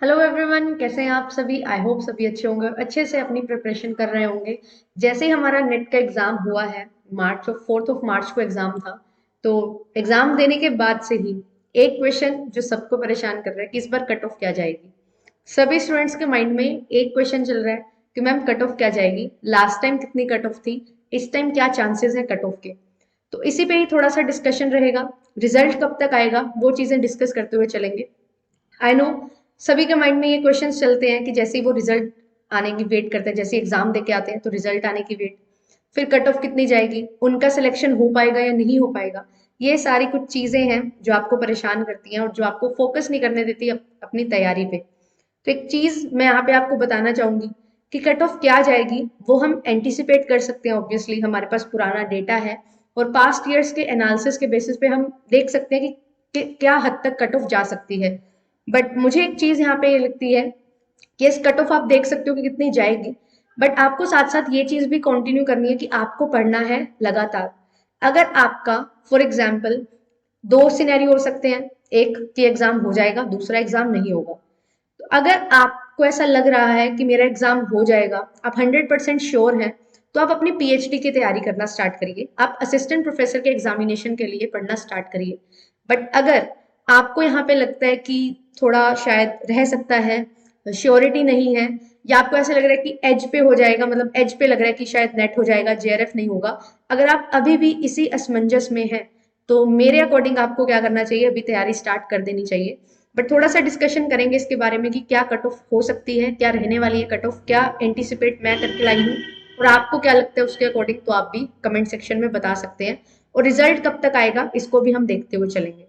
Hello everyone, कैसे हैं आप सभी। आई होप सभी अच्छे होंगे और अच्छे से अपनी प्रिपरेशन कर रहे होंगे। जैसे ही हमारा नेट का एग्जाम हुआ है, मार्च ऑफ 4 को एग्जाम था। तो एग्जाम देने के बाद से ही एक क्वेश्चन जो सबको परेशान कर रहा है कि इस बार कट ऑफ क्या जाएगी। सभी स्टूडेंट्स के माइंड में एक क्वेश्चन चल रहा है कि मैम कट ऑफ क्या जाएगी, लास्ट टाइम कितनी कट ऑफ थी, इस टाइम क्या चांसेस है कट ऑफ के। तो इसी पे ही थोड़ा सा डिस्कशन रहेगा। रिजल्ट कब तक आएगा वो चीजें डिस्कस करते हुए चलेंगे। आई नो सभी के माइंड में ये क्वेश्चंस चलते हैं कि जैसे ही वो रिजल्ट आने की वेट करते हैं, जैसे एग्जाम देके आते हैं तो रिजल्ट आने की वेट, फिर कट ऑफ कितनी जाएगी, उनका सिलेक्शन हो पाएगा या नहीं हो पाएगा। ये सारी कुछ चीजें हैं जो आपको परेशान करती हैं और जो आपको फोकस नहीं करने देती अपनी तैयारी पे। तो एक चीज मैं यहाँ पे आपको बताना चाहूंगी कि कट ऑफ क्या जाएगी वो हम एंटिसिपेट कर सकते हैं। ऑब्वियसली हमारे पास पुराना डेटा है और पास्ट ईयर्स के एनालिसिस के बेसिस पे हम देख सकते हैं कि क्या हद तक कट ऑफ जा सकती है। बट मुझे एक चीज यहाँ पे ये लगती है कि इस कट ऑफ आप देख सकते हो कि कितनी जाएगी, बट आपको साथ साथ ये चीज भी कंटिन्यू करनी है कि आपको पढ़ना है लगातार। अगर आपका फॉर एग्जाम्पल दो सिनेरियो हो सकते हैं, एक कि एग्जाम हो जाएगा, दूसरा एग्जाम नहीं होगा। तो अगर आपको ऐसा लग रहा है कि मेरा एग्जाम हो जाएगा, आप 100% श्योर हैं, तो आप अपनी पीएचडी की तैयारी करना स्टार्ट करिए, आप असिस्टेंट प्रोफेसर के एग्जामिनेशन के लिए पढ़ना स्टार्ट करिए। बट अगर आपको यहाँ पे लगता है कि थोड़ा शायद रह सकता है, श्योरिटी नहीं है, या आपको ऐसा लग रहा है कि एज पे हो जाएगा, मतलब एज पे लग रहा है कि शायद नेट हो जाएगा, जेआरएफ नहीं होगा, अगर आप अभी भी इसी असमंजस में हैं, तो मेरे अकॉर्डिंग आपको क्या करना चाहिए, अभी तैयारी स्टार्ट कर देनी चाहिए। बट थोड़ा सा डिस्कशन करेंगे इसके बारे में कि क्या कट ऑफ हो सकती है, क्या रहने वाली है कट ऑफ, क्या एंटीसिपेट मैं करके लाई हूँ और आपको क्या लगता है उसके अकॉर्डिंग, तो आप भी कमेंट सेक्शन में बता सकते हैं। और रिजल्ट कब तक आएगा इसको भी हम देखते हुए चलेंगे।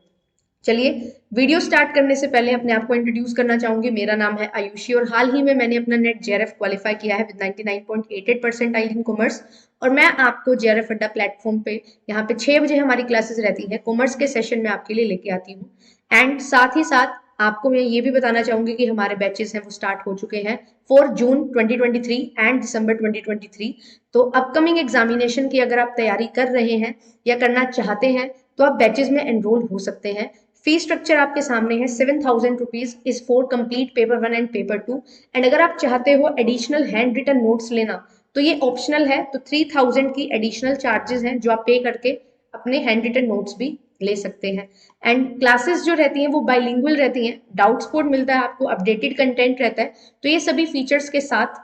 चलिए, वीडियो स्टार्ट करने से पहले अपने आप को इंट्रोड्यूस करना चाहूंगी। मेरा नाम है आयुषी और हाल ही में मैंने अपना नेट जेआरएफ क्वालिफाई किया है विद 99.88% आई इन कॉमर्स। और मैं आपको जेआरएफ अड्डा प्लेटफॉर्म पे यहाँ पे 6 बजे हमारी क्लासेस रहती है, कॉमर्स के सेशन में आपके लिए लेके आती हूँ। एंड साथ ही साथ आपको मैं ये भी बताना चाहूंगी कि हमारे बैचेस हैं वो स्टार्ट हो चुके हैं 4 जून 2023 एंड दिसंबर 2023। तो अपकमिंग एग्जामिनेशन की अगर आप तैयारी कर रहे हैं या करना चाहते हैं तो आप बैचेस में एनरोल हो सकते हैं। फी स्ट्रक्चर आपके सामने है। 7,000 rupees is for complete paper 1 and paper 2। And अगर आप चाहते हो एडिशनल हैंड रिटन नोट्स लेना तो ये ऑप्शनल है, तो 3,000 की एडिशनल चार्जेस हैं जो आप पे करके अपने हैंड रिटन नोट्स भी ले सकते हैं। एंड क्लासेस जो रहती हैं वो बाइलिंगुअल रहती हैं, डाउट सपोर्ट मिलता है आपको, अपडेटेड कंटेंट रहता है। तो ये सभी फीचर्स के साथ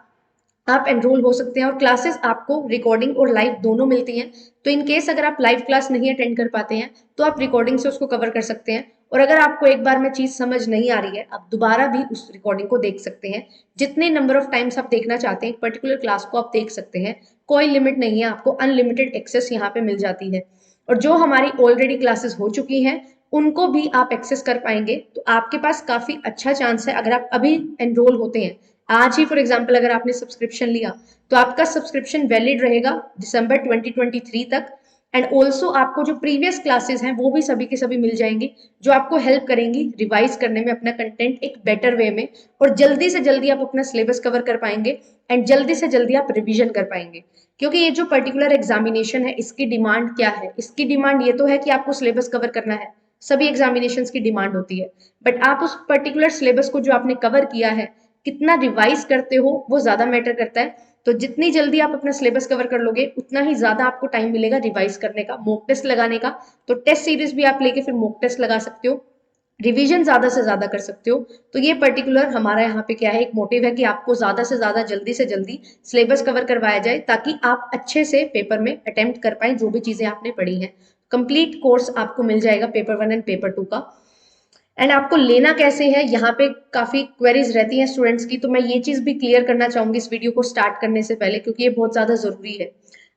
आप एनरोल हो सकते हैं और क्लासेस आपको रिकॉर्डिंग और लाइव दोनों मिलती हैं। तो इन केस अगर आप लाइव क्लास नहीं अटेंड कर पाते हैं तो आप रिकॉर्डिंग से उसको कवर कर सकते हैं। और अगर आपको एक बार में चीज समझ नहीं आ रही है, आप दोबारा भी उस रिकॉर्डिंग को देख सकते हैं। जितने नंबर ऑफ टाइम्स आप देखना चाहते हैं एक पर्टिकुलर क्लास को आप देख सकते हैं। कोई लिमिट नहीं है, आपको अनलिमिटेड एक्सेस यहाँ पे मिल जाती है। और जो हमारी ऑलरेडी क्लासेस हो चुकी हैं उनको भी आप एक्सेस कर पाएंगे। तो आपके पास काफी अच्छा चांस है, अगर आप अभी एनरोल होते हैं आज ही फॉर एग्जाम्पल, अगर आपने सब्सक्रिप्शन लिया तो आपका सब्सक्रिप्शन वैलिड रहेगा दिसंबर 2023 तक। एंड ऑल्सो आपको जो प्रीवियस क्लासेस हैं वो भी सभी के सभी मिल जाएंगी, जो आपको हेल्प करेंगी रिवाइज करने में अपना कंटेंट एक बेटर वे में। और जल्दी से जल्दी आप अपना सिलेबस कवर कर पाएंगे एंड जल्दी से जल्दी आप रिविजन कर पाएंगे। क्योंकि ये जो पर्टिकुलर एग्जामिनेशन है इसकी डिमांड क्या है, इसकी डिमांड ये तो है कि आपको सिलेबस कवर करना है, सभी एग्जामिनेशन की डिमांड होती है। बट आप उस पर्टिकुलर सिलेबस को जो आपने कवर किया है कितना रिवाइज करते हो वो ज्यादा मैटर करता है। तो जितनी जल्दी आप अपना सिलेबस कवर कर लोगे उतना ही ज्यादा आपको टाइम मिलेगा रिवाइज करने का, मॉक टेस्ट लगाने का। तो टेस्ट सीरीज भी आप लेके फिर मॉक टेस्ट लगा सकते हो, रिवीजन ज्यादा से ज्यादा कर सकते हो। तो ये पर्टिकुलर हमारा यहाँ पे क्या है, एक मोटिव है कि आपको ज्यादा से ज्यादा जल्दी से जल्दी सिलेबस कवर करवाया जाए ताकि आप अच्छे से पेपर में अटेम्प्ट कर पाए जो भी चीजें आपने पढ़ी हैं। कंप्लीट कोर्स आपको मिल जाएगा पेपर 1 एंड पेपर 2 का। एंड आपको लेना कैसे है, यहाँ पे काफी क्वेरीज रहती हैं स्टूडेंट्स की, तो मैं ये चीज भी क्लियर करना चाहूंगी इस वीडियो को स्टार्ट करने से पहले, क्योंकि ये बहुत ज्यादा जरूरी है।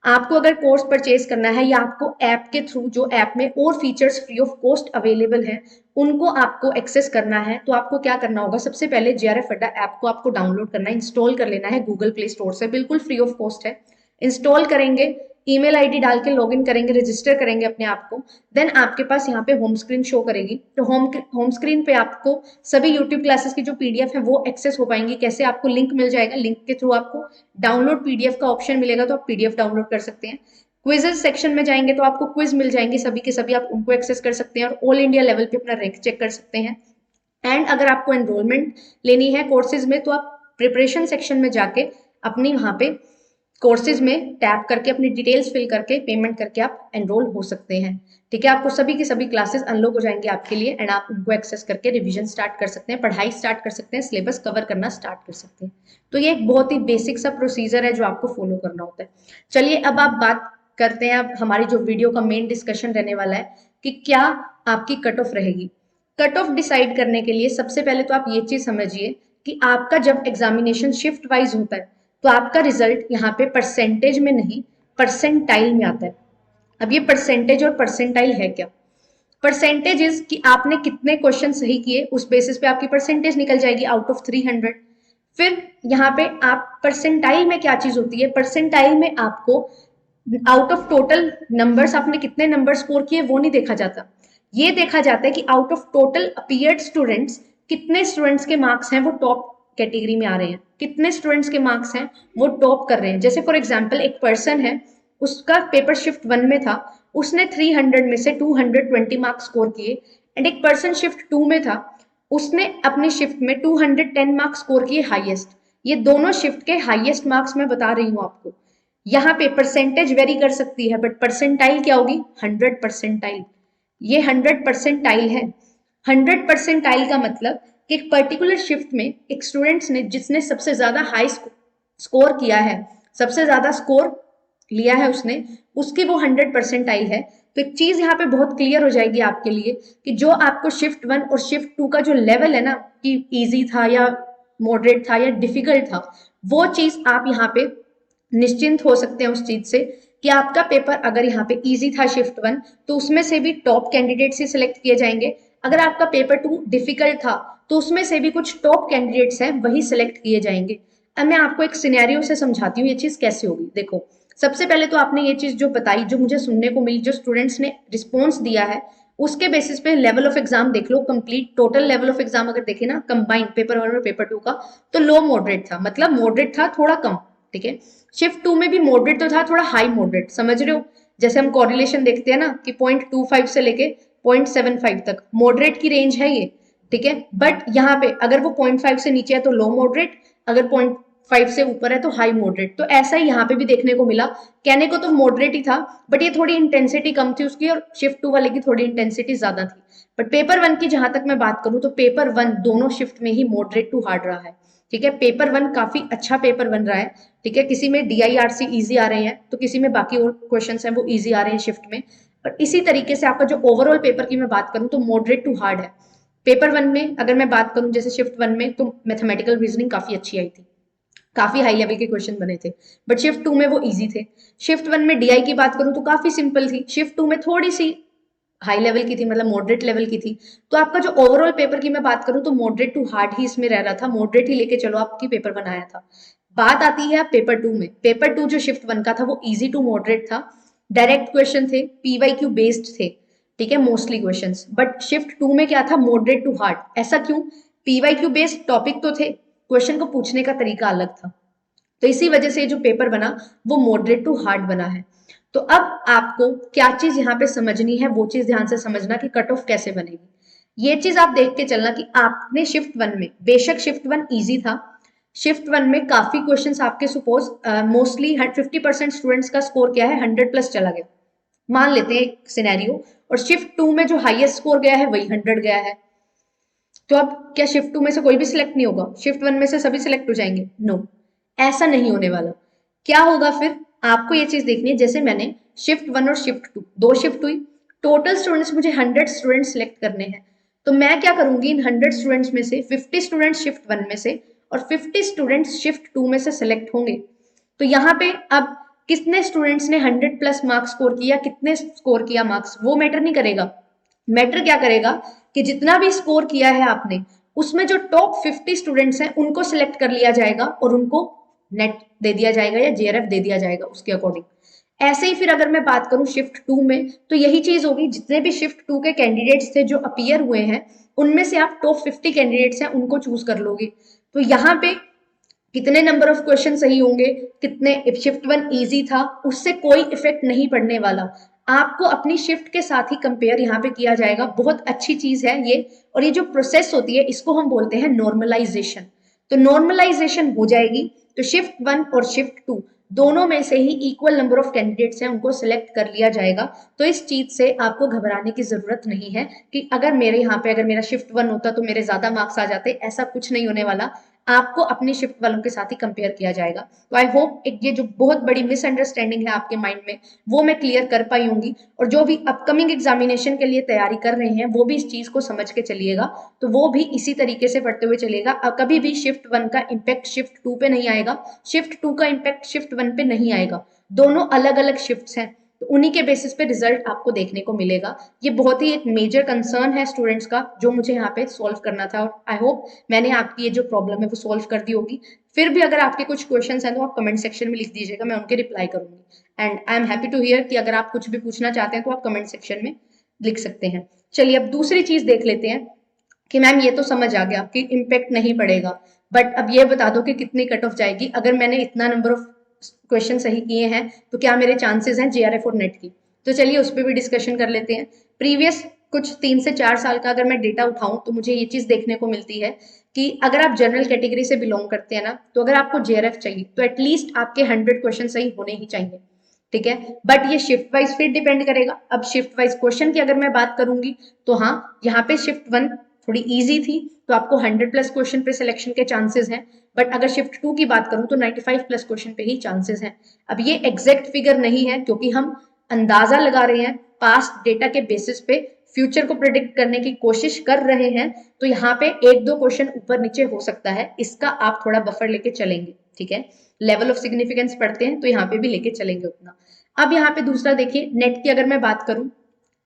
आपको अगर कोर्स परचेज करना है या आपको ऐप के थ्रू, जो ऐप में और features free of cost available हैं उनको आपको एक्सेस करना है, तो आपको क्या करना होगा, सबसे पहले जेआरएफ अड्डा ऐप को आपको डाउनलोड करना है, इंस्टॉल कर लेना है गूगल प्ले स्टोर से, बिल्कुल फ्री ऑफ कॉस्ट है। इंस्टॉल करेंगे, ईमेल आईडी डाल के लॉगिन करेंगे, रजिस्टर करेंगे अपने आप को। देन आपके पास यहाँ पे होम स्क्रीन शो करेगी, तो होम स्क्रीन पे आपको सभी यूट्यूब क्लासेस की जो पीडीएफ है वो एक्सेस हो पाएंगी। कैसे, आपको लिंक मिल जाएगा, लिंक के थ्रू आपको डाउनलोड पीडीएफ का ऑप्शन मिलेगा, तो आप पीडीएफ डाउनलोड कर सकते हैं। क्विजेस सेक्शन में जाएंगे तो आपको क्विज मिल जाएंगे, सभी के सभी आप उनको एक्सेस कर सकते हैं और ऑल इंडिया लेवल पे अपना रैंक चेक कर सकते हैं। एंड अगर आपको एनरोलमेंट लेनी है कोर्सेज में तो आप प्रिपरेशन सेक्शन में जाके अपनी वहां पे कोर्सेज में टैप करके अपनी डिटेल्स फिल करके पेमेंट करके आप एनरोल हो सकते हैं। ठीक है, आपको सभी की सभी क्लासेस अनलॉक हो जाएंगे आपके लिए एंड आप उनको एक्सेस करके रिवीजन स्टार्ट कर सकते हैं, पढ़ाई स्टार्ट कर सकते हैं, सिलेबस कवर करना स्टार्ट कर सकते हैं। तो ये एक बहुत ही बेसिक सा प्रोसीजर है जो आपको फॉलो करना होता है। चलिए अब आप बात करते हैं, अब हमारी जो वीडियो का मेन डिस्कशन रहने वाला है कि क्या आपकी कट ऑफ रहेगी। कट ऑफ डिसाइड करने के लिए सबसे पहले तो आप ये चीज समझिए कि आपका जब एग्जामिनेशन शिफ्ट वाइज होता है तो आपका रिजल्ट यहाँ पे परसेंटेज में नहीं परसेंटाइल में आता है। अब ये परसेंटेज और परसेंटाइल है क्या? परसेंटेज इज कि आपने कितने क्वेश्चन सही किए, उस बेसिस पे आपकी परसेंटेज निकल जाएगी आउट ऑफ 300। फिर यहाँ पे आप परसेंटाइल में क्या चीज होती है, परसेंटाइल में आपको आउट ऑफ टोटल नंबर्स आपने कितने नंबर स्कोर किए वो नहीं देखा जाता, ये देखा जाता है कि out of total appeared students कितने स्टूडेंट्स के मार्क्स हैं वो टॉप कैटेगरी में आ रहे हैं, कितने स्टूडेंट्स के मार्क्स हैं वो टॉप कर रहे हैं। जैसे फॉर एग्जाम्पल एक पर्सन है, उसका पेपर शिफ्ट 1 में था, उसने 300 में से 220 मार्क्स स्कोर किए, एंड एक पर्सन शिफ्ट 2 में था, उसने अपने शिफ्ट में 210 मार्क्स स्कोर किए हाईएस्ट। ये दोनों शिफ्ट के हाईएस्ट मार्क्स मैं बता रही हूँ आपको। यहाँ पे परसेंटेज वेरी कर सकती है बट परसेंटाइल क्या होगी, 100 परसेंटाइल। ये 100 परसेंटाइल है। 100 परसेंटाइल का मतलब कि एक पर्टिकुलर शिफ्ट में एक स्टूडेंट्स ने जिसने सबसे ज्यादा हाई स्कोर किया है, सबसे ज्यादा स्कोर लिया है उसने, उसकी वो 100 परसेंटाइल है। तो एक चीज यहाँ पे बहुत क्लियर हो जाएगी आपके लिए कि जो आपको शिफ्ट 1 और शिफ्ट 2 का जो लेवल है ना कि इजी था या मॉडरेट था या डिफिकल्ट था, वो चीज आप यहाँ पे निश्चिंत हो सकते हैं उस चीज से कि आपका पेपर अगर यहाँ पे इजी था शिफ्ट 1 तो उसमें से भी टॉप कैंडिडेट्स ही सिलेक्ट किए जाएंगे, अगर आपका पेपर 2 डिफिकल्ट था तो उसमें से भी कुछ टॉप कैंडिडेट्स हैं वही सिलेक्ट किए जाएंगे। अब मैं आपको एक सिनेरियो से समझाती हूँ ये चीज कैसे होगी। देखो, सबसे पहले तो आपने ये चीज जो बताई, जो मुझे सुनने को मिली, जो स्टूडेंट्स ने रिस्पॉन्स दिया है उसके बेसिस पे लेवल ऑफ एग्जाम देख लो, complete total level of exam अगर देखे ना कंबाइंड पेपर 1 और पेपर 2 का, तो लो मॉडरेट था, मतलब मॉडरेट था थोड़ा कम। ठीक है, शिफ्ट 2 में भी मॉडरेट तो था, थोड़ा हाई मॉडरेट, समझ रहे हो? जैसे हम कोरिलेशन देखते हैं ना कि 0.25 से लेके 0.75 तक मॉडरेट की रेंज है ये। ठीक है, बट यहाँ पे अगर वो 0.5 से नीचे है तो लो मॉडरेट, अगर 0.5 से ऊपर है तो हाई मॉडरेट। तो ऐसा ही यहाँ पे भी देखने को मिला, कहने को तो मॉडरेट ही था बट ये थोड़ी इंटेंसिटी कम थी उसकी और शिफ्ट 2 वाले की थोड़ी इंटेंसिटी ज्यादा थी। बट पेपर 1 की जहां तक मैं बात करूं तो पेपर 1 दोनों शिफ्ट में ही मॉडरेट टू हार्ड रहा है। ठीक है, पेपर 1 काफी अच्छा पेपर बन रहा है। ठीक है, किसी में DIRC इजी आ रहे हैं तो किसी में बाकी और क्वेश्चन हैं वो इजी आ रहे हैं शिफ्ट में। और इसी तरीके से आपका जो ओवरऑल पेपर की मैं बात करूं तो मॉडरेट टू हार्ड है। पेपर 1 में अगर मैं बात करूं जैसे शिफ्ट 1 में तो मैथमेटिकल रीजनिंग काफी अच्छी आई थी, काफी हाई लेवल के क्वेश्चन बने थे, बट शिफ्ट 2 में वो इजी थे। शिफ्ट 1 में DI की बात करूं तो काफी सिंपल थी, शिफ्ट 2 में थोड़ी सी हाई लेवल की थी, मतलब मॉडरेट लेवल की थी। तो आपका जो ओवरऑल पेपर की मैं बात करूं तो मॉडरेट टू हार्ड ही इसमें रह रहा था, मॉडरेट ही लेके चलो आपकी पेपर बनाया था। बात आती है पेपर 2 में, पेपर 2 जो शिफ्ट 1 का था वो इजी टू मॉडरेट था, डायरेक्ट क्वेश्चन थे, PYQ बेस्ड थे। ठीक है, मोस्टली क्वेश्चंस, बट शिफ्ट 2 में क्या था, मॉडरेट टू हार्ड। ऐसा क्यों? PYQ बेस्ड टॉपिक तो थे, क्वेश्चन को पूछने का तरीका अलग था, तो इसी वजह से जो पेपर बना वो मॉडरेट टू हार्ड बना है। तो अब आपको क्या चीज यहाँ पे समझनी है वो चीज ध्यान से समझना कि कट ऑफ कैसे बनेगी। ये चीज आप देख के चलना कि आपने शिफ्ट 1 में, बेशक शिफ्ट 1 इजी था, शिफ्ट 1 में काफी क्वेश्चंस आपके सपोज मोस्टली 50% स्टूडेंट्स का स्कोर क्या है 100 प्लस चला गया, मान लेते हैं एक सिनेरियो, और शिफ्ट 2 में जो हाईएस्ट स्कोर गया है वही 100 गया है। तो अब क्या शिफ्ट 2 में से कोई भी सिलेक्ट नहीं होगा, शिफ्ट 1 में से सभी सिलेक्ट हो जाएंगे? नो, ऐसा नहीं होने वाला। क्या होगा फिर? आपको ये चीज देखनी है, जैसे मैंने शिफ्ट 1 और शिफ्ट 2 दो शिफ्ट हुई, टोटल स्टूडेंट्स मुझे 100 स्टूडेंट्स सिलेक्ट करने हैं, तो मैं क्या करूंगी, इन 100 स्टूडेंट्स में से 50 स्टूडेंट्स शिफ्ट 1 में से और 50 स्टूडेंट्स शिफ्ट 2 में से सिलेक्ट होंगे। तो यहाँ पे अब कितने स्टूडेंट्स ने 100 प्लस मार्क्स स्कोर किया, कितने स्कोर किया मार्क्स, वो मैटर नहीं करेगा। मैटर क्या करेगा कि जितना भी स्कोर किया है आपने उसमें जो टॉप 50 स्टूडेंट्स हैं उनको सिलेक्ट कर लिया जाएगा और उनको नेट दे दिया जाएगा या JRF दे दिया जाएगा उसके अकॉर्डिंग। ऐसे ही फिर अगर मैं बात करूं शिफ्ट 2 में तो यही चीज होगी, जितने भी शिफ्ट 2 के कैंडिडेट्स थे जो अपीयर हुए हैं उनमें से आप टॉप 50 कैंडिडेट्स हैं उनको चूज कर लोगे। तो यहाँ पे कितने नंबर ऑफ क्वेश्चन सही होंगे, कितने, शिफ्ट 1 इजी था उससे कोई इफेक्ट नहीं पड़ने वाला। आपको अपनी शिफ्ट के साथ ही कंपेयर यहाँ पे किया जाएगा। बहुत अच्छी चीज है ये। और ये जो प्रोसेस होती है इसको हम बोलते हैं नॉर्मलाइजेशन। तो नॉर्मलाइजेशन हो जाएगी तो शिफ्ट 1 और शिफ्ट 2 दोनों में से ही इक्वल नंबर ऑफ कैंडिडेट्स हैं उनको सिलेक्ट कर लिया जाएगा। तो इस चीज से आपको घबराने की जरूरत नहीं है कि अगर मेरे यहाँ पे अगर मेरा शिफ्ट 1 होता तो मेरे ज्यादा मार्क्स आ जाते, ऐसा कुछ नहीं होने वाला। आपको अपनी शिफ्ट वालों के साथ ही कंपेयर किया जाएगा। तो आई होप ये जो बहुत बड़ी मिसअंडरस्टैंडिंग है आपके माइंड में वो मैं क्लियर कर पाई होंगी। और जो भी अपकमिंग एग्जामिनेशन के लिए तैयारी कर रहे हैं वो भी इस चीज को समझ के चलिएगा। तो वो भी इसी तरीके से पढ़ते हुए चलेगा। कभी भी शिफ्ट 1 का इम्पैक्ट शिफ्ट 2 पे नहीं आएगा, शिफ्ट 2 का इम्पैक्ट शिफ्ट 1 पे नहीं आएगा। दोनों अलग अलग शिफ्ट्स हैं, तो उन्हीं के बेसिस पे रिजल्ट आपको देखने को मिलेगा। ये बहुत ही एक मेजर कंसर्न है स्टूडेंट्स का जो मुझे यहाँ पे सॉल्व करना था। और आई होप मैंने आपकी ये जो प्रॉब्लम है वो सॉल्व कर दी होगी। फिर भी अगर आपके कुछ क्वेश्चंस हैं तो आप कमेंट सेक्शन में लिख दीजिएगा, मैं उनके रिप्लाई करूंगी। And I am happy to hear कि अगर आप कुछ भी पूछना चाहते हैं तो आप कमेंट सेक्शन में लिख सकते हैं। चलिए अब दूसरी चीज देख लेते हैं कि मैम ये तो समझ आ गया कि इम्पैक्ट नहीं पड़ेगा, बट अब ये बता दो कि कितनी कट ऑफ जाएगी अगर मैंने इतना नंबर ऑफ क्वेश्चन सही किए हैं, तो क्या मेरे चांसेस हैं जेआरएफ और नेट की। तो चलिए उस पर भी डिस्कशन कर लेते हैं। प्रीवियस कुछ 3 से 4 साल का अगर मैं डेटा उठाऊं तो मुझे ये चीज देखने को मिलती है कि अगर आप जनरल कैटेगरी से बिलोंग करते हैं ना, तो अगर आपको जेआरएफ चाहिए तो एटलीस्ट आपके 100 क्वेश्चन सही होने ही चाहिए। ठीक है, बट ये शिफ्ट वाइज फिर डिपेंड करेगा। अब शिफ्ट वाइज क्वेश्चन की अगर मैं बात करूंगी तो हाँ, यहाँ पे शिफ्ट 1 थोड़ी इजी थी तो आपको 100+ क्वेश्चन पे सिलेक्शन के चांसेस हैं। बट अगर शिफ्ट 2 की बात करूं तो 95+ क्वेश्चन पे ही चांसेस हैं। अब ये एग्जैक्ट फिगर नहीं है क्योंकि हम अंदाजा लगा रहे हैं, पास्ट डेटा के बेसिस पे फ्यूचर को प्रिडिक्ट करने की कोशिश कर रहे हैं। तो यहाँ पे 1-2 क्वेश्चन ऊपर नीचे हो सकता है, इसका आप थोड़ा बफर लेके चलेंगे। ठीक है, लेवल ऑफ सिग्निफिकेंस पढ़ते हैं तो यहाँ पे भी लेके चलेंगे उतना। अब यहाँ पे दूसरा देखिए, नेट की अगर मैं बात करूं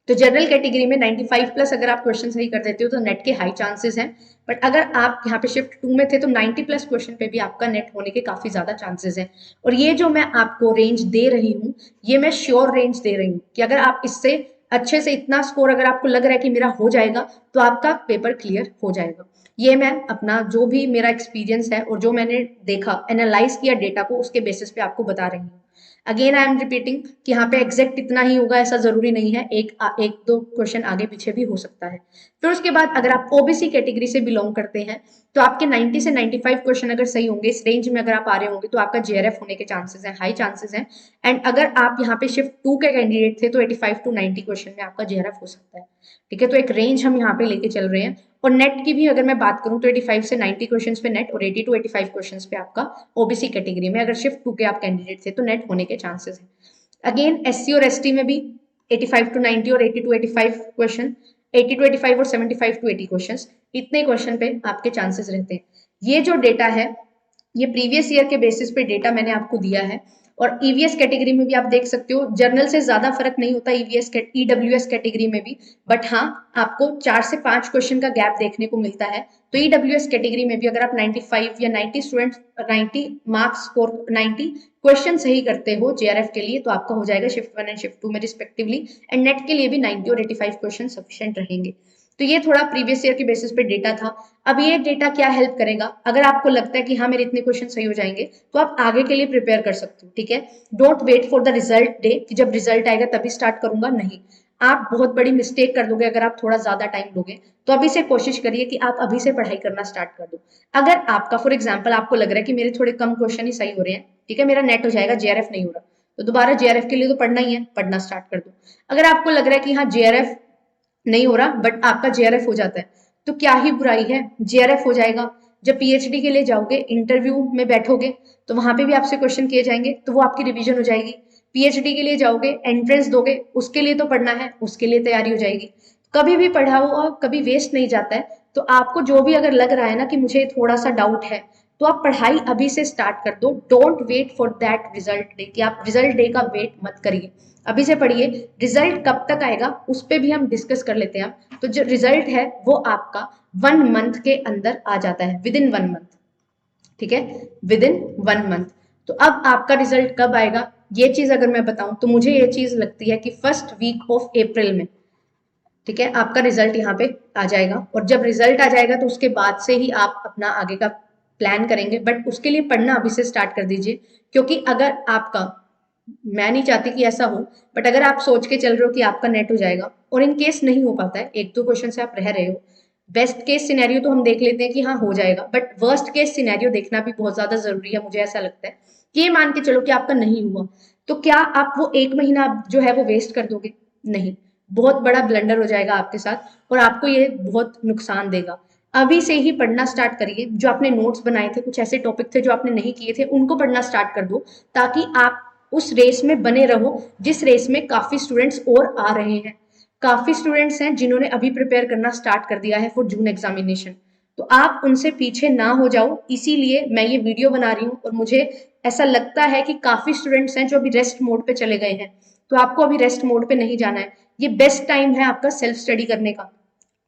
तो जनरल कैटेगरी में 95+ अगर आप क्वेश्चन सही कर देते हो तो नेट के हाई चांसेस हैं। बट अगर आप यहाँ पे शिफ्ट 2 में थे तो 90+ क्वेश्चन पे भी आपका नेट होने के काफी ज्यादा चांसेस हैं। और ये जो मैं आपको रेंज दे रही हूँ ये मैं श्योर रेंज दे रही हूँ कि अगर आप इससे अच्छे से इतना स्कोर अगर आपको लग रहा है कि मेरा हो जाएगा तो आपका पेपर क्लियर हो जाएगा। ये मैं अपना जो भी मेरा एक्सपीरियंस है और जो मैंने देखा, एनालाइज किया डेटा को, उसके बेसिस पे आपको बता रही हूँ। अगेन आई एम रिपीटिंग कि यहाँ पे एग्जैक्ट इतना ही होगा ऐसा जरूरी नहीं है, एक दो क्वेश्चन आगे पीछे भी हो सकता है। फिर उसके बाद अगर आप ओबीसी कैटेगरी से बिलोंग करते हैं तो आपके 90 से 95 क्वेश्चन अगर सही होंगे, इस रेंज में अगर आप आ रहे होंगे तो आपका जेआरएफ होने के चांसेस हैं, हाई चांसेस हैं। एंड अगर आप यहाँ पे शिफ्ट 2 के कैंडिडेट थे तो 85 to 90 क्वेश्चन में आपका जेआरएफ हो सकता है। ठीक है, तो एक रेंज हम यहाँ पे लेके चल रहे हैं। और नेट की भी अगर मैं बात करूं तो 85 से 90 क्वेश्चंस पे नेट और 80 to 85 क्वेश्चंस पे आपका ओबीसी कैटेगरी में अगर शिफ्ट 2 के आप कैंडिडेट थे तो नेट होने के चांसेस हैं। अगेन एससी और एसटी में भी 85 to 90 और 80 to 85 क्वेश्चन, 80 to 85 और 75 to 80 क्वेश्चंस, इतने क्वेश्चन पे आपके चांसेस रहते हैं। ये जो डेटा है ये प्रीवियस ईयर के बेसिस पे डेटा मैंने आपको दिया है। और ईवीएस कैटेगरी में भी आप देख सकते हो जर्नल से ज्यादा फर्क नहीं होता ईवीएस ईडब्ल्यूएस कैटेगरी में भी, बट हाँ आपको 4 से 5 क्वेश्चन का गैप देखने को मिलता है। तो ईडब्ल्यूएस कैटेगरी में भी अगर आप 95 या 90 स्टूडेंट्स 90 मार्क्स स्कोर 90 क्वेश्चन सही करते हो जेआरएफ के लिए तो आपका हो जाएगा शिफ्ट 1 एंड शिफ्ट 2 में रिस्पेक्टिवली। एंड नेट के लिए भी 90 और 85 क्वेश्चन सफिशिएंट रहेंगे। तो ये थोड़ा प्रीवियस ईयर के बेसिस पे डेटा था। अब ये डेटा क्या हेल्प करेगा, अगर आपको लगता है कि हाँ मेरे इतने क्वेश्चन सही हो जाएंगे तो आप आगे के लिए प्रिपेयर कर सकते हो। ठीक है, don't wait for the result day कि जब रिजल्ट आएगा तभी स्टार्ट करूंगा, नहीं। आप बहुत बड़ी मिस्टेक कर दोगे अगर आप थोड़ा ज्यादा टाइम दोगे। तो अभी से कोशिश करिए कि आप अभी से पढ़ाई करना स्टार्ट कर दो। अगर आपका फॉर एग्जाम्पल आपको लग रहा है कि मेरे थोड़े कम क्वेश्चन ही सही हो रहे हैं, ठीक है, मेरा नेट हो जाएगा, जेआरएफ नहीं हो रहा, तो दोबारा जेआरएफ के लिए तो पढ़ना ही है, पढ़ना स्टार्ट कर दो। अगर आपको लग रहा है कि हाँ जेआरएफ नहीं हो रहा बट आपका जेआरएफ हो जाता है तो क्या ही बुराई है, जेआरएफ हो जाएगा। जब पीएचडी के लिए जाओगे, इंटरव्यू में बैठोगे तो वहां पे भी आपसे क्वेश्चन किए जाएंगे तो वो आपकी रिवीजन हो जाएगी। पीएचडी के लिए जाओगे, एंट्रेंस दोगे, उसके लिए तो पढ़ना है, उसके लिए तैयारी हो जाएगी। कभी भी पढ़ा हुआ कभी वेस्ट नहीं जाता है। तो आपको जो भी अगर लग रहा है ना कि मुझे थोड़ा सा डाउट है तो आप पढ़ाई अभी से स्टार्ट कर दो। Don't wait for that result day, कि आप रिजल्ट डे का वेट मत करिए, अभी से पढ़िए। रिजल्ट कब तक आएगा उस पर भी हम डिस्कस कर लेते हैं। तो जो रिजल्ट है वो आपका 1 मंथ के अंदर आ जाता है, विद इन 1 मंथ। ठीक है, विद इन 1 मंथ। तो अब आपका रिजल्ट कब आएगा ये चीज अगर मैं बताऊं तो मुझे ये चीज लगती है कि फर्स्ट वीक ऑफ अप्रैल में, ठीक है, आपका रिजल्ट यहाँ पे आ जाएगा। और जब रिजल्ट आ जाएगा तो उसके बाद से ही आप अपना आगे का प्लान करेंगे, बट उसके लिए पढ़ना अभी से स्टार्ट कर दीजिए। क्योंकि अगर आपका मैं नहीं चाहती कि ऐसा हो, बट अगर आप सोच के चल रहे हो कि आपका नेट हो जाएगा और इन केस नहीं हो पाता है, एक दो क्वेश्चन से आप रह रहे हो, बेस्ट केस सिनेरियो तो हम देख लेते हैं कि हाँ हो जाएगा, बट वर्स्ट केस सिनेरियो देखना भी बहुत ज्यादा जरूरी है। मुझे ऐसा लगता है कि ये मान के चलो कि आपका नहीं हुआ, तो क्या आप वो एक महीना जो है वो वेस्ट कर दोगे? नहीं, बहुत बड़ा ब्लंडर हो जाएगा आपके साथ और आपको ये बहुत नुकसान देगा। अभी से ही पढ़ना स्टार्ट करिए, जो आपने नोट्स बनाए थे, कुछ ऐसे टॉपिक थे जो आपने नहीं किए थे, उनको पढ़ना स्टार्ट कर दो, ताकि आप उस रेस में बने रहो जिस रेस में काफी स्टूडेंट्स और आ रहे हैं। काफी स्टूडेंट्स हैं जिन्होंने अभी प्रिपेयर करना स्टार्ट कर दिया है फॉर जून एग्जामिनेशन, तो आप उनसे पीछे ना हो जाओ, इसीलिए मैं ये वीडियो बना रही हूँ। और मुझे ऐसा लगता है कि काफी स्टूडेंट्स हैं जो अभी रेस्ट मोड पे चले गए हैं, तो आपको अभी रेस्ट मोड पे नहीं जाना है। ये बेस्ट टाइम है आपका सेल्फ स्टडी करने का,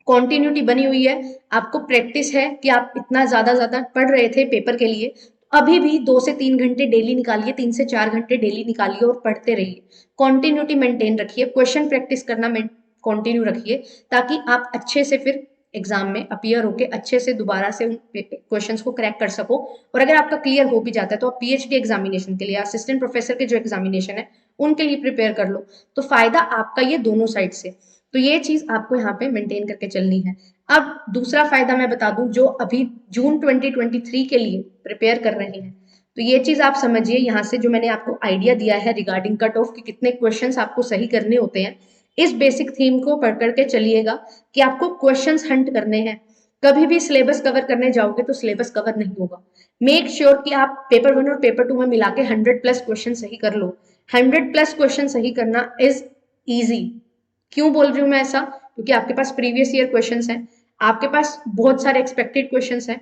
कॉन्टिन्यूटी बनी हुई है, आपको प्रैक्टिस है कि आप इतना ज्यादा ज्यादा पढ़ रहे थे पेपर के लिए, अभी भी 2 से 3 घंटे डेली निकालिए, 3 से 4 घंटे डेली निकालिए और पढ़ते रहिए। कॉन्टिन्यूटी मेंटेन रखिए, क्वेश्चन प्रैक्टिस करना कंटिन्यू रखिए, ताकि आप अच्छे से फिर एग्जाम में अपीयर होके अच्छे से दोबारा से उन क्वेश्चंस को क्रैक कर सको। और अगर आपका क्लियर हो भी जाता है तो आप पीएचडी एग्जामिनेशन के लिए, असिस्टेंट प्रोफेसर के जो एग्जामिनेशन है उनके लिए प्रिपेयर कर लो, तो फायदा आपका ये दोनों साइड से। तो ये चीज आपको यहाँ पे मेंटेन करके चलनी है। अब दूसरा फायदा मैं बता दूं, जो अभी जून 2023 के लिए प्रिपेयर कर रहे हैं, तो ये चीज आप समझिए यहाँ से, जो मैंने आपको आइडिया दिया है रिगार्डिंग कट ऑफ कि कितने क्वेश्चंस आपको सही करने होते हैं, इस बेसिक थीम को पढ़ करके चलिएगा कि आपको क्वेश्चंस हंट करने हैं। कभी भी सिलेबस कवर करने जाओगे तो सिलेबस कवर नहीं होगा। मेक श्योर कि आप पेपर 1 और पेपर 2 में मिला के 100+ क्वेश्चन सही कर लो। 100+ क्वेश्चन सही करना इज ईजी। क्यों बोल रही हूँ मैं ऐसा? क्योंकि आपके पास प्रीवियस ईयर क्वेश्चंस हैं, आपके पास बहुत सारे एक्सपेक्टेड क्वेश्चंस हैं,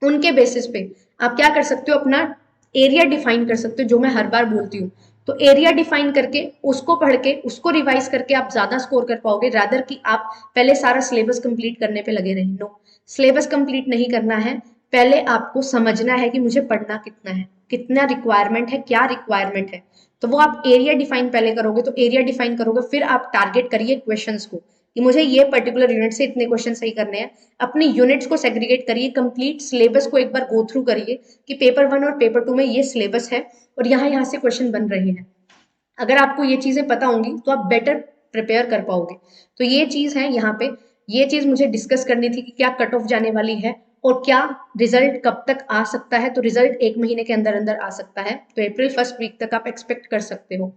उनके बेसिस पे आप क्या कर सकते हो, अपना एरिया डिफाइन कर सकते हो, जो मैं हर बार बोलती हूँ। तो एरिया डिफाइन करके उसको पढ़ के उसको रिवाइज करके आप ज्यादा स्कोर कर पाओगे, रादर कि आप पहले सारा सिलेबस कंप्लीट करने पे लगे रहे। नो, सिलेबस कंप्लीट नहीं करना है, पहले आपको समझना है कि मुझे पढ़ना कितना है, कितना रिक्वायरमेंट है, क्या रिक्वायरमेंट है। तो वो आप एरिया डिफाइन पहले करोगे, तो एरिया डिफाइन करोगे, फिर आप टारगेट करिए क्वेश्चंस को कि मुझे ये पर्टिकुलर यूनिट से इतने क्वेश्चन सही करने हैं। अपनी यूनिट्स को सेग्रीगेट करिए, कंप्लीट सिलेबस को एक बार गो थ्रू करिए कि पेपर 1 और पेपर 2 में ये सिलेबस है और यहाँ यहाँ से क्वेश्चन बन रहे हैं। अगर आपको ये चीजें पता होंगी तो आप बेटर प्रिपेयर कर पाओगे। तो ये चीज है यहाँ पे, ये चीज मुझे डिस्कस करनी थी कि क्या कट ऑफ जाने वाली है और क्या रिजल्ट कब तक आ सकता है। तो रिजल्ट 1 महीने के अंदर अंदर आ सकता है, तो अप्रैल फर्स्ट वीक तक आप एक्सपेक्ट कर सकते हो।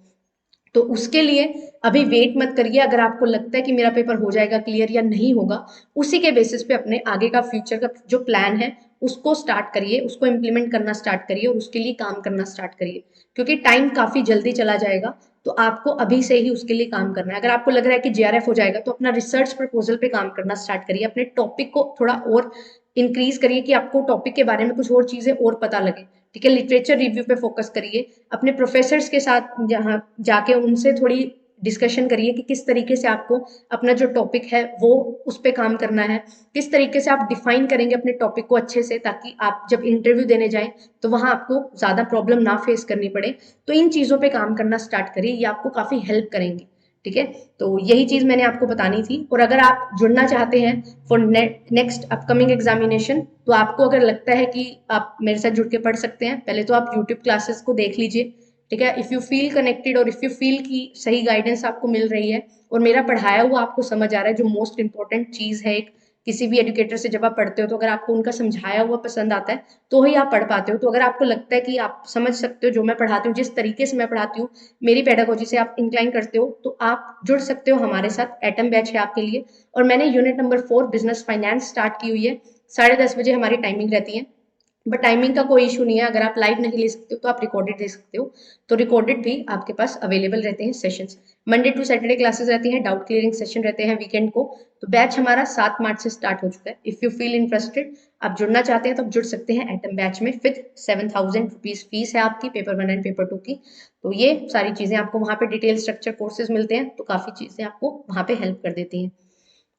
तो उसके लिए अभी वेट मत करिए। अगर आपको लगता है कि मेरा पेपर हो जाएगा क्लियर या नहीं होगा, उसी के बेसिस पे अपने आगे का फ्यूचर का जो प्लान है उसको स्टार्ट करिए, उसको इम्प्लीमेंट करना स्टार्ट करिए और उसके लिए काम करना स्टार्ट करिए, क्योंकि टाइम काफी जल्दी चला जाएगा। तो आपको अभी से ही उसके लिए काम करना है। अगर आपको लग रहा है कि जेआरएफ हो जाएगा, तो अपना रिसर्च प्रपोजल पे काम करना स्टार्ट करिए, अपने टॉपिक को थोड़ा और इंक्रीज करिए कि आपको टॉपिक के बारे में कुछ और चीजें और पता लगे। ठीक है, लिटरेचर रिव्यू पे फोकस करिए, अपने प्रोफेसर्स के साथ जहाँ जाके उनसे थोड़ी डिस्कशन करिए कि किस तरीके से आपको अपना जो टॉपिक है वो उस पर काम करना है, किस तरीके से आप डिफाइन करेंगे अपने टॉपिक को अच्छे से, ताकि आप जब इंटरव्यू देने जाएं तो वहां आपको ज्यादा प्रॉब्लम ना फेस करनी पड़े। तो इन चीजों पे काम करना स्टार्ट करिए, ये आपको काफी हेल्प करेंगे। ठीक है, तो यही चीज मैंने आपको बतानी थी। और अगर आप जुड़ना चाहते हैं फॉर नेक्स्ट अपकमिंग एग्जामिनेशन, तो आपको अगर लगता है कि आप मेरे साथ जुड़ के पढ़ सकते हैं, पहले तो आप यूट्यूब क्लासेस को देख लीजिए। ठीक है, इफ यू फील कनेक्टेड और इफ यू फील कि सही गाइडेंस आपको मिल रही है और मेरा पढ़ाया हुआ आपको समझ आ रहा है, जो मोस्ट इंपॉर्टेंट चीज है एक किसी भी एजुकेटर से जब आप पढ़ते हो, तो अगर आपको उनका समझाया हुआ पसंद आता है तो ही आप पढ़ पाते हो। तो अगर आपको लगता है कि आप समझ सकते हो जो मैं पढ़ाती हूँ, जिस तरीके से मैं पढ़ाती हूँ, मेरी पेडागोजी से आप इंक्लाइन करते हो, तो आप जुड़ सकते हो हमारे साथ। एटम बैच है आपके लिए। और मैंने unit number 4 business finance start की हुई है। 10:30 बजे हमारी टाइमिंग रहती है, बट टाइमिंग का कोई इशू नहीं है। अगर आप लाइव नहीं ले सकते हो तो आप रिकॉर्डेड दे सकते हो, तो रिकॉर्डेड भी आपके पास अवेलेबल रहते हैं sessions. Monday to Saturday classes रहती हैं, डाउट क्लियरिंग सेशन रहते हैं वीकेंड को। तो बैच हमारा 7 मार्च से स्टार्ट हो चुका है। इफ यू फील इंटरेस्टेड, आप जुड़ना चाहते हैं तो आप जुड़ सकते हैं एटम बैच में। फिर 7,000 रुपीज फीस है आपकी पेपर 1 एंड पेपर 2 की। तो ये सारी चीजें आपको वहां पे डिटेल स्ट्रक्चर कोर्सेज मिलते हैं, तो काफी चीजें आपको वहां पे हेल्प कर देती हैं।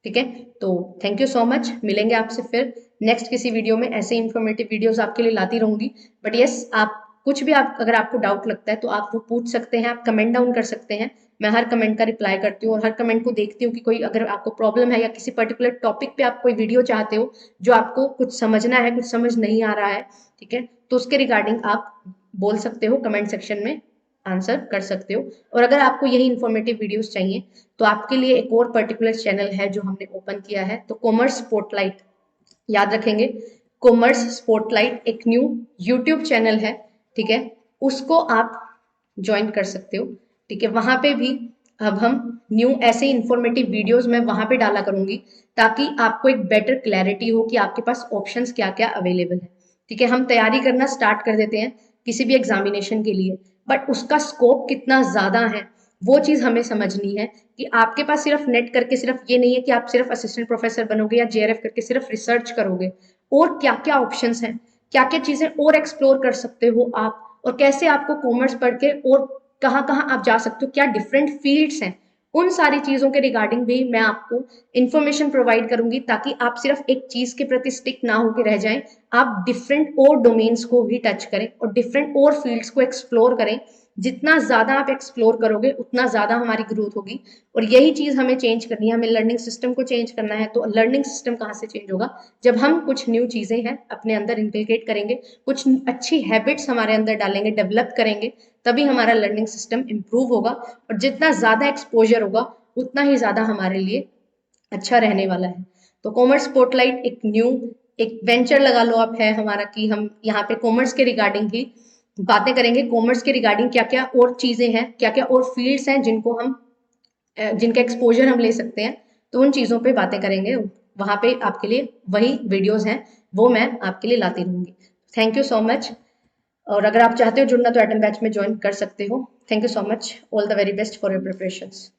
ठीक है, तो थैंक यू सो मच, मिलेंगे आपसे फिर नेक्स्ट किसी वीडियो में। ऐसे इंफॉर्मेटिव वीडियोस आपके लिए लाती रहूंगी। बट यस, आप कुछ भी, आप अगर आपको डाउट लगता है तो आप वो पूछ सकते हैं, आप कमेंट डाउन कर सकते हैं। मैं हर कमेंट का रिप्लाई करती हूँ और हर कमेंट को देखती हूँ कि कोई अगर आपको प्रॉब्लम है या किसी पर्टिकुलर टॉपिक पे आप कोई वीडियो चाहते हो जो आपको कुछ समझना है, कुछ समझ नहीं आ रहा है, ठीक है, तो उसके रिगार्डिंग आप बोल सकते हो कमेंट सेक्शन में। आंसर कर सकते हो। और अगर आपको यही इन्फॉर्मेटिव वीडियोस चाहिए तो आपके लिए एक और पर्टिकुलर चैनल है जो हमने ओपन किया है, तो कॉमर्स स्पॉटलाइट, याद रखेंगे, कॉमर्स स्पॉटलाइट एक न्यू यूट्यूब चैनल है, ठीक है, उसको आप ज्वाइन कर सकते हो, ठीक है। वहां पे भी अब हम न्यू ऐसे इंफॉर्मेटिव वीडियोस मैं वहां पे डाला करूंगी ताकि आपको एक बेटर क्लैरिटी हो कि आपके पास ऑप्शंस क्या क्या अवेलेबल है, ठीक है। हम तैयारी करना स्टार्ट कर देते हैं किसी भी एग्जामिनेशन के लिए, बट उसका स्कोप कितना ज्यादा है वो चीज हमें समझनी है कि आपके पास सिर्फ नेट करके सिर्फ ये नहीं है कि आप सिर्फ असिस्टेंट प्रोफेसर बनोगे या जेआरएफ करके सिर्फ रिसर्च करोगे, और क्या क्या ऑप्शंस हैं, क्या क्या चीजें और एक्सप्लोर कर सकते हो आप, और कैसे आपको कॉमर्स पढ़ के और कहाँ कहाँ आप जा सकते हो, क्या डिफरेंट फील्ड्स हैं, उन सारी चीजों के रिगार्डिंग भी मैं आपको इंफॉर्मेशन प्रोवाइड करूंगी ताकि आप सिर्फ एक चीज के प्रति स्टिक ना होकर रह जाएं, आप डिफरेंट और डोमेन्स को भी टच करें और डिफरेंट और फील्ड्स को एक्सप्लोर करें। जितना ज्यादा आप एक्सप्लोर करोगे उतना ज्यादा हमारी ग्रोथ होगी, और यही चीज हमें चेंज करनी है, हमें लर्निंग सिस्टम को चेंज करना है। तो लर्निंग सिस्टम कहाँ से चेंज होगा, जब हम कुछ न्यू चीजें हैं अपने अंदर इंकलकेट करेंगे, कुछ अच्छी हैबिट्स हमारे अंदर डालेंगे, डेवलप करेंगे, तभी हमारा लर्निंग सिस्टम इंप्रूव होगा। और जितना ज्यादा एक्सपोजर होगा उतना ही ज्यादा हमारे लिए अच्छा रहने वाला है। तो कॉमर्स स्पॉटलाइट एक न्यू, एक वेंचर लगा लो आप, है हमारा कि हम यहाँ पे कॉमर्स के रिगार्डिंग ही बातें करेंगे, कॉमर्स के रिगार्डिंग क्या क्या और चीजें हैं, क्या क्या और फील्ड्स हैं जिनको हम जिनका एक्सपोजर हम ले सकते हैं, तो उन चीजों पे बातें करेंगे। वहां पे आपके लिए वही वीडियोस हैं वो मैं आपके लिए लाती रहूंगी। Thank you so much. और अगर आप चाहते हो जुड़ना तो एटम बैच में ज्वाइन कर सकते हो। Thank you so much. All the very best for your preparations.